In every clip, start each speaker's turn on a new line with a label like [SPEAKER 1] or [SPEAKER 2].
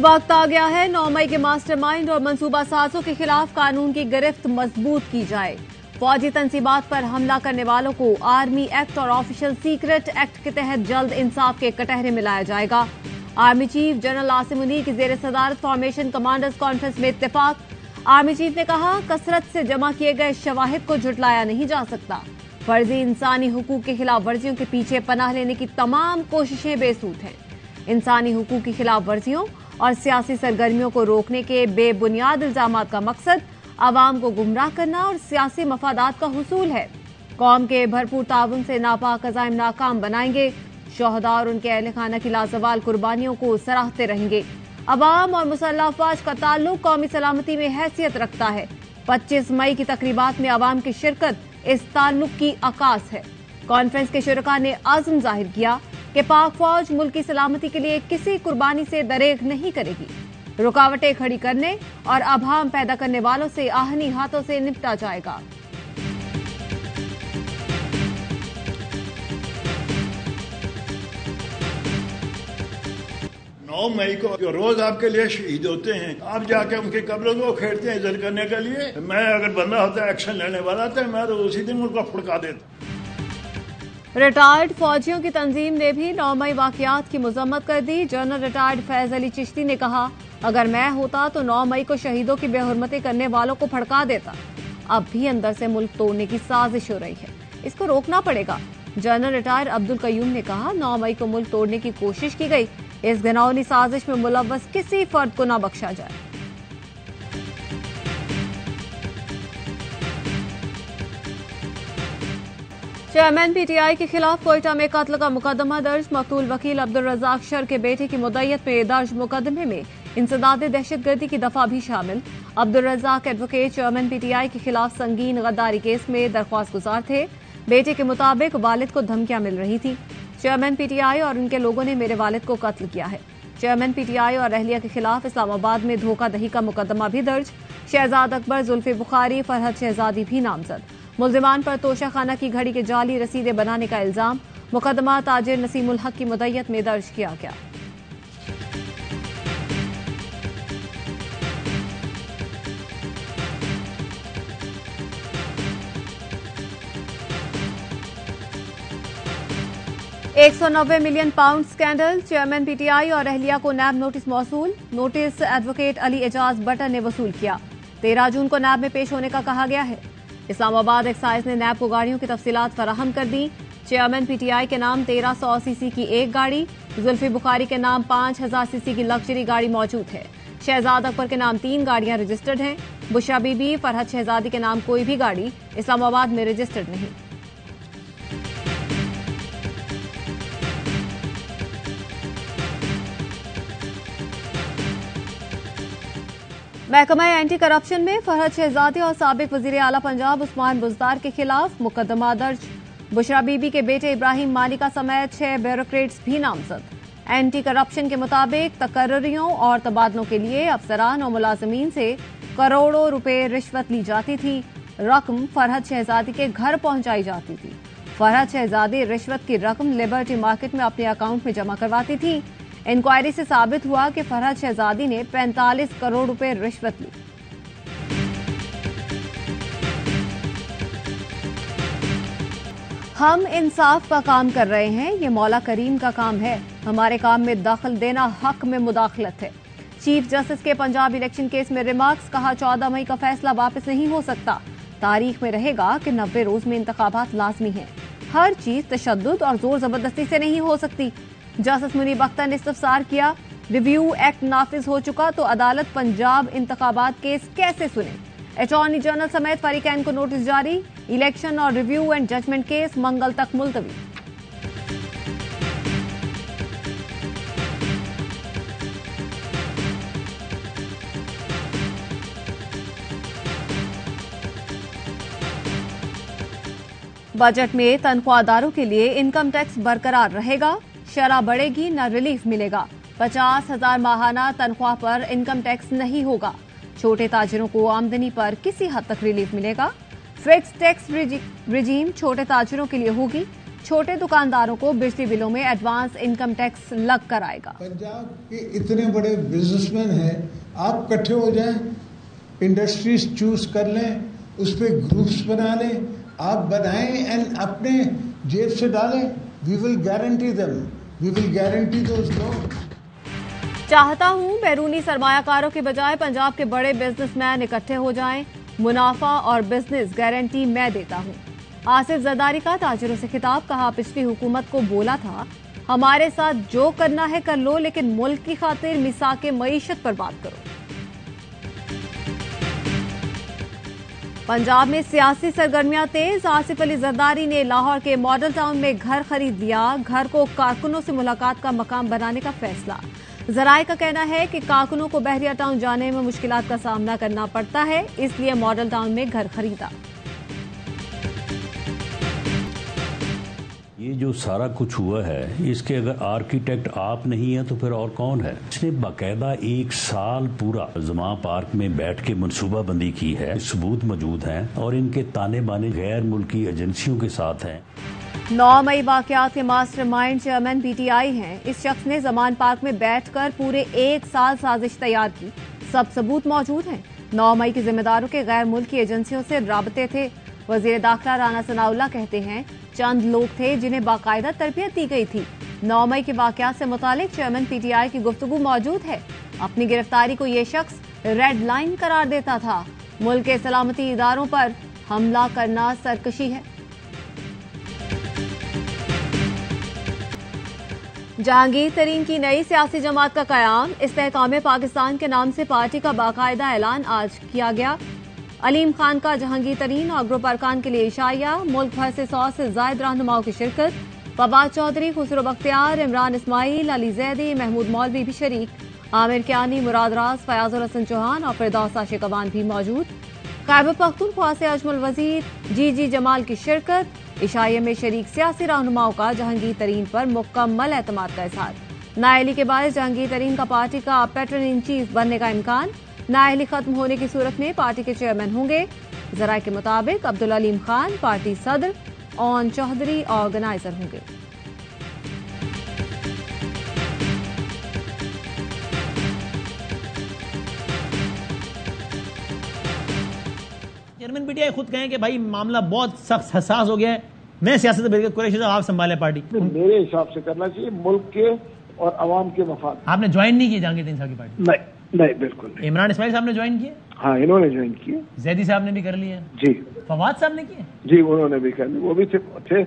[SPEAKER 1] वक्त आ गया है 9 मई के मास्टरमाइंड और मंसूबा साजों के खिलाफ कानून की गिरफ्त मजबूत की जाए। फौजी तंसीबात पर हमला करने वालों को आर्मी एक्ट और ऑफिशियल सीक्रेट एक्ट के तहत जल्द इंसाफ के कटहरे में लाया जाएगा। Army chief general Asim Munir की जेर सदारत फॉर्मेशन कमांडर्स कॉन्फ्रेंस में इत्तेफाक। आर्मी चीफ ने कहा, कसरत से जमा किए गए शवाहिद को झुटलाया नहीं जा सकता। फर्जी इंसानी हुकूक के खिलाफ वर्जियों के पीछे पनाह लेने की तमाम कोशिशें बेसूद हैं। इंसानी हुकूक की खिलाफ वर्जियों और सियासी सरगर्मियों को रोकने के बेबुनियाद इल्जामात का मकसद आवाम को गुमराह करना और सियासी मफादात का हुसूल है। कौम के भरपूर ताउन से नापाक अज़ाइम नाकाम बनाएंगे। शोहदा और उनके अहल खाना की लाजवाल कुर्बानियों को सराहते रहेंगे। अवाम और मुसल्लह अफवाज का ताल्लुक कौमी सलामती में हैसियत रखता है। 25 मई की तकरीबात में अवाम की शिरकत इस ताल्लुक की अकास है। कॉन्फ्रेंस के शुरका ने आज़म जाहिर किया कि पाक फौज मुल्क की सलामती के लिए किसी कुर्बानी से दरेग नहीं करेगी। रुकावटें खड़ी करने और अभाम पैदा करने वालों से आहनी हाथों से निपटा जाएगा।
[SPEAKER 2] नौ मई को जो रोज आपके लिए शहीद होते हैं, आप जाके उनकी कब्रों को खेड़ते हैं इज्जत करने के लिए। मैं अगर बंदा होता एक्शन लेने वाला था, मैं तो उसी दिन उनको फुड़का देता।
[SPEAKER 1] रिटायर्ड फौजियों की तंजीम ने भी 9 मई वाकयात की मजम्मत कर दी। जनरल रिटायर्ड फैज अली चिश्ती ने कहा, अगर मैं होता तो 9 मई को शहीदों की बेहुरमती करने वालों को फड़का देता। अब भी अंदर से मुल्क तोड़ने की साजिश हो रही है, इसको रोकना पड़ेगा। जनरल रिटायर्ड अब्दुल कयूम ने कहा, 9 मई को मुल्क तोड़ने की कोशिश की गई। इस घिनौनी साजिश में मुलव्वस किसी फर्द को न बख्शा जाए। चेयरमैन पीटीआई के खिलाफ कोयटा में कत्ल का मुकदमा दर्ज। मकतूल वकील अब्दुल रज़ाक शर के बेटे की मुद्दत में दर्ज मुकदमे में इंसदाद दहशतगर्दी की दफा भी शामिल। Abdul Razzaq advocate chairman PTI के खिलाफ संगीन गद्दारी केस में दरख्वास्त गुजार थे। बेटे के मुताबिक वालिद को धमकियां मिल रही थी। चेयरमैन पीटीआई और उनके लोगों ने मेरे वालिद को कत्ल किया है। चेयरमैन पीटीआई और अहलिया के खिलाफ इस्लामाबाद में धोखाधड़ी का मुकदमा भी दर्ज। शहजाद अकबर, जुल्फी बुखारी, फरहद शहजादी भी नामजद। मुल्जिमान पर तोशाखाना की घड़ी के जाली रसीदें बनाने का इल्जाम। मुकदमा ताजिर नसीमुल हक की मुद्दत में दर्ज किया गया। £190 मिलियन स्कैंडल। चेयरमैन पीटीआई और अहलिया को नैब नोटिस मौसूल। नोटिस एडवोकेट अली एजाज बटर ने वसूल किया। 13 जून को नैब में पेश होने का कहा गया है। इस्लामाबाद एक्साइज ने नैब को गाड़ियों की तफसीलात फराहम कर दी। चेयरमैन पीटीआई के नाम 1300 सीसी की एक गाड़ी, जुल्फी बुखारी के नाम 5000 सीसी की लग्जरी गाड़ी मौजूद है। शहजाद अकबर के नाम 3 गाड़ियां रजिस्टर्ड हैं। बुशरा बीबी, फरहद शहजादी के नाम कोई भी गाड़ी इस्लामाबाद में रजिस्टर्ड नहीं। महकमा एंटी करप्शन में फरहद शहजादी और साबिक वजीर आला पंजाब उस्मान बुज़दार के खिलाफ मुकदमा दर्ज। बुशरा बीबी के बेटे इब्राहिम मालिका समेत 6 ब्यूरोक्रेट्स भी नामजद। एंटी करप्शन के मुताबिक तकर्रियों और तबादलों के लिए अफसरान और मुलाजमीन से करोड़ों रुपए रिश्वत ली जाती थी। रकम फरहद शहजादी के घर पहुंचाई जाती थी। फरहद शहजादी रिश्वत की रकम लिबर्टी मार्केट में अपने अकाउंट में जमा करवाती थी। इंक्वायरी से साबित हुआ कि फरहद शहजादी ने 45 करोड़ रुपए रिश्वत ली। हम इंसाफ का काम कर रहे हैं, ये मौला करीम का काम है। हमारे काम में दखल देना हक में मुदाखलत है। चीफ जस्टिस के पंजाब इलेक्शन केस में रिमार्क्स। कहा, 14 मई का फैसला वापस नहीं हो सकता। तारीख में रहेगा कि 90 रोज में इंतखाबात लाजमी है। हर चीज तशद्दुद और जोर जबरदस्ती से नहीं हो सकती। जस्टिस मुनीब अख्तर ने इस्तफसार किया, रिव्यू एक्ट नाफिज हो चुका तो अदालत पंजाब इंतखाबात केस कैसे सुने। अटॉर्नी जनरल समेत फरीकैन को नोटिस जारी। इलेक्शन और रिव्यू एंड जजमेंट केस मंगल तक मुलतवी। बजट में तनख्वाहदारों के लिए इनकम टैक्स बरकरार रहेगा। शरह बढ़ेगी न रिलीफ मिलेगा। 50,000 माहाना तनख्वाह पर इनकम टैक्स नहीं होगा। छोटे ताजिरों को आमदनी पर किसी हद तक रिलीफ मिलेगा। फिक्स टैक्स रिजीम छोटे ताजिरों के लिए होगी। छोटे दुकानदारों को बिजली बिलों में एडवांस इनकम टैक्स लग कर आएगा।
[SPEAKER 3] पंजाब के इतने बड़े बिजनेसमैन हैं, आप इकट्ठे हो जाएं, इंडस्ट्रीज चूज कर लें, उस पर ग्रुप्स बना लें, आप बनाएं एंड अपने जेब से डालें। We will guarantee them, we will guarantee those लोग।
[SPEAKER 1] चाहता हूं बैरूनी सरमायाकारों के बजाय पंजाब के बड़े बिजनेसमैन इकट्ठे हो जाएं। मुनाफा और बिजनेस गारंटी मैं देता हूं। आसिफ जरदारी का ताजिरों से खिताब। कहा, पिछली हुकूमत को बोला था हमारे साथ जो करना है कर लो, लेकिन मुल्क की खातिर मिसाके मईशत पर बात करो। पंजाब में सियासी सरगर्मियां तेज। आसिफ अली जरदारी ने लाहौर के मॉडल टाउन में घर खरीद लिया। घर को कारकुनों से मुलाकात का मकाम बनाने का फैसला। जराए का कहना है कि कारकुनों को बहरिया टाउन जाने में मुश्किलात का सामना करना पड़ता है, इसलिए मॉडल टाउन में घर खरीदा।
[SPEAKER 4] ये जो सारा कुछ हुआ है, इसके अगर आर्किटेक्ट आप नहीं है तो फिर और कौन है? इसने बाकायदा 1 साल पूरा जमा पार्क में बैठ के मनसूबाबंदी की है, सबूत मौजूद हैं और इनके ताने बाने गैर मुल्की एजेंसियों के साथ हैं।
[SPEAKER 1] 9 मई वाकयात के मास्टरमाइंड चेयरमैन पीटीआई हैं। इस शख्स ने जमान पार्क में बैठकर पूरे 1 साल साजिश तैयार की। सब सबूत मौजूद हैं। 9 मई के जिम्मेदारों के गैर मुल्की एजेंसियों से राबते थे। वजीर दाखिला राना सनाउल्लाह कहते हैं चंद लोग थे जिन्हें बाकायदा तरबियत दी गई थी। 9 मई के वाकयात से मुतालिक चेयरमैन पीटीआई की गुफ्तगू मौजूद है। अपनी गिरफ्तारी को ये शख्स रेड लाइन करार देता था। मुल्क के सलामती इदारों पर हमला करना सरकशी है। जहांगीर तरीन की नई सियासी जमात का कयाम। इस्तेहकाम पाकिस्तान के नाम से पार्टी का बाकायदा ऐलान आज किया गया। अलीम खान का जहांगीर तरीन और ग्रुप अरकान के लिए इशाया। मुल्क भर से 100 से ज्यादा रहनुमाओं की शिरकत। फवाद चौधरी, खुसरो बख्तियार, इमरान इस्माइल, अली जैदी, महमूद मौलवी भी शरीक। आमिर कियानी, मुराद राज, फयाजुल हसन चौहान और फिरदौस आशिकवान भी मौजूद। खैबर पख्तूनख्वा से अजमल वजीर, जी जमाल की शिरकत। इशाये में शरीक सियासी रहनुमाओं का जहांगीर तरीन पर मुकम्मल एतमाद का इजहार। नाअहली के बायस जहांगीर तरीन का पार्टी का पैटर्न इन चीफ बनने का इम्कान। नाअहली खत्म होने की सूरत में पार्टी के चेयरमैन होंगे। जराये के मुताबिक अब्दुल अलीम खान पार्टी सदर, ओन चौधरी ऑर्गेनाइजर होंगे।
[SPEAKER 5] चेयरमैन पीटीआई खुद कहें कि भाई मामला बहुत सख्त हसास हो गया है, मैं सियासत में बिल्कुल कुरैशी साहब आप संभाले पार्टी।
[SPEAKER 6] मेरे हिसाब से करना चाहिए मुल्क के और अवाम के मफाद।
[SPEAKER 5] आपने ज्वाइन नहीं की जहांगीर तरीन साहब की पार्टी?
[SPEAKER 6] नहीं बिल्कुल नहीं।
[SPEAKER 5] इमरान इस्माइल साहब ने ज्वाइन किए?
[SPEAKER 6] हाँ, इन्होंने ज्वाइन किए।
[SPEAKER 5] जैदी साहब ने भी कर लिया
[SPEAKER 6] जी।
[SPEAKER 5] फवाद साहब ने किए?
[SPEAKER 6] जी, उन्होंने भी कर लिया, वो भी थे।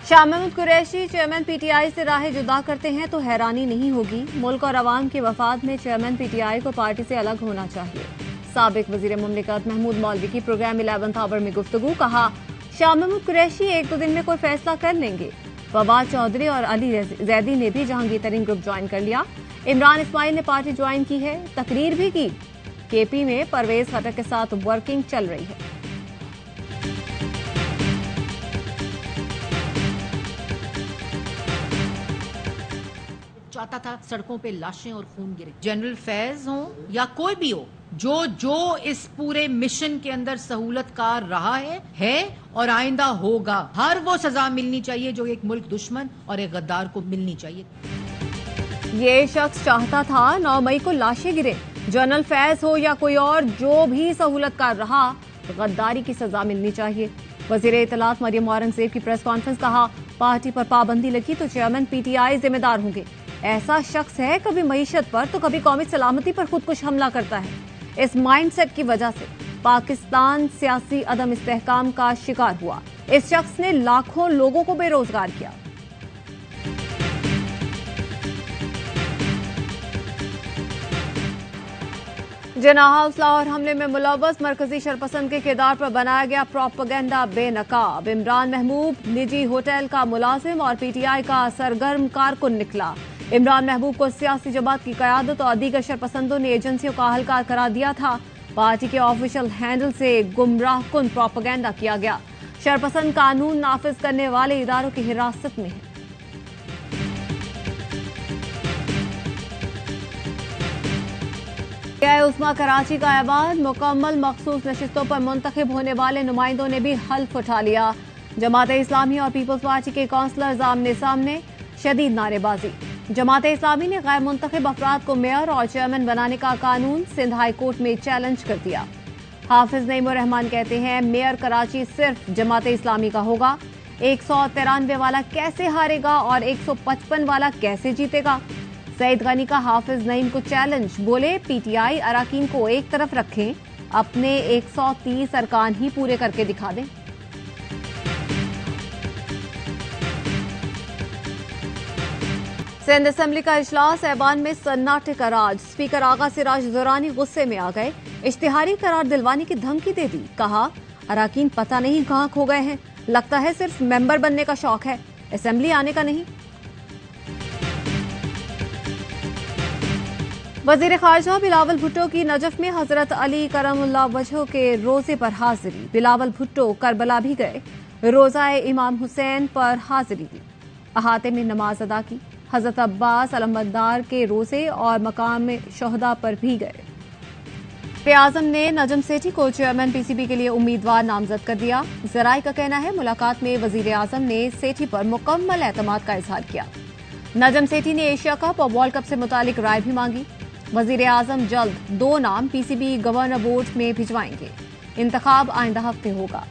[SPEAKER 1] शाह महमूद कुरैशी चेयरमैन पीटीआई से राहें जुदा करते हैं तो हैरानी नहीं होगी। मुल्क और अवाम के वफाद में चेयरमैन पीटीआई को पार्टी से अलग होना चाहिए। साबिक वजीर मुमलिकत महमूद मौलवी की प्रोग्राम 11th आवर में गुफ्तगू। कहा, शाह महमूद कुरैशी 1-2 दिन में कोई फैसला कर लेंगे। फवाद चौधरी और अली जैदी ने भी जहांगीर तरीन ग्रुप ज्वाइन कर लिया। इमरान इस्माइल ने पार्टी ज्वाइन की है, तकरीर भी की। केपी में परवेज खटक के साथ वर्किंग चल रही है।
[SPEAKER 7] चाहता था सड़कों पे लाशें और खून गिरे। जनरल फैज हो या कोई भी हो, जो इस पूरे मिशन के अंदर सहूलतकार रहा है और आइंदा होगा, हर वो सजा मिलनी चाहिए जो एक मुल्क दुश्मन और एक गद्दार को मिलनी चाहिए।
[SPEAKER 1] ये शख्स चाहता था 9 मई को लाशें गिरे। जनरल फैज हो या कोई और, जो भी सहूलतकार रहा, गद्दारी की सजा मिलनी चाहिए। वजीर इत्तलात मरियम औरंगजेब की प्रेस कॉन्फ्रेंस। कहा, पार्टी पर पाबंदी लगी तो चेयरमैन पीटीआई जिम्मेदार होंगे। ऐसा शख्स है कभी मईशत पर तो कभी कौमी सलामती पर खुदकुश हमला करता है। इस माइंडसेट की वजह से पाकिस्तान सियासी अदम इस्तेहकाम का शिकार हुआ। इस शख्स ने लाखों लोगों को बेरोजगार किया। जिन्ना हाउस लाहौर हमले में मुलव्वस मरकजी शरपसंद के किरदार पर बनाया गया प्रोपेगेंडा बेनकाब। इमरान महबूब निजी होटल का मुलाजिम और पीटीआई का सरगर्म कारकुन निकला। इमरान महबूब को सियासी जमात की कयादत और दीगर शरपसंदों ने एजेंसियों का अहलकार करार दिया था। पार्टी के ऑफिशियल हैंडल से गुमराहकुन प्रोपेगेंडा किया गया। शरपसंद कानून नाफिज करने वाले इदारों की हिरासत में है। उस्मा कराची का ऐवान मुकम्मल मखसूस नशिस्तों पर मुंतखब होने वाले नुमाइंदों ने भी हल्फ उठा लिया। जमाते इस्लामी और पीपल्स पार्टी के काउंसलर्स आमने सामने, शदीद नारेबाजी। जमाते इस्लामी ने गैर मुंतखब अफराद को मेयर और चेयरमैन बनाने का कानून सिंध हाई कोर्ट में चैलेंज कर दिया। हाफिज नईमुर रहमान कहते हैं मेयर कराची सिर्फ जमाते इस्लामी का होगा। 193 वाला कैसे हारेगा और 155 वाला कैसे जीतेगा? सईद गनी का हाफिज नईम को चैलेंज, बोले पीटीआई अराकीन को एक तरफ रखें, अपने 130 अरकान ही पूरे करके दिखा दें। सिंध असेंबली का इजलास ऐवान में सन्नाटे का राज। स्पीकर आगा सिराज दुरानी गुस्से में आ गए, इश्तिहारी करार दिलवाने की धमकी दे दी। कहा अराकीन पता नहीं कहां खो गए हैं, लगता है सिर्फ मेंबर बनने का शौक है, असेंबली आने का नहीं। वजीर खारजा बिलावल भुट्टो की नजफ में हजरत अली करमुल्लाह वजह के रोजे पर हाजिरी। बिलावल भुट्टो करबला भी गए, रोजाए इमाम हुसैन पर हाजिरी दी, अहाते में नमाज अदा की। हजरत अब्बास अलमदार के रोजे और मकाम शोहदा पर भी गए। आज़म ने नजम सेठी को चेयरमैन पीसीबी के लिए उम्मीदवार नामजद कर दिया। जराए का कहना है मुलाकात में वजीर आजम ने सेठी पर मुकम्मल एतमाद का इजहार किया। नजम सेठी ने एशिया कप और वर्ल्ड कप से मुतालिक राय भी मांगी। वजीर आजम जल्द 2 नाम पीसीबी गवर्नर बोर्ड में भिजवाएंगे। इंतखाब आइंदा हफ्ते होगा।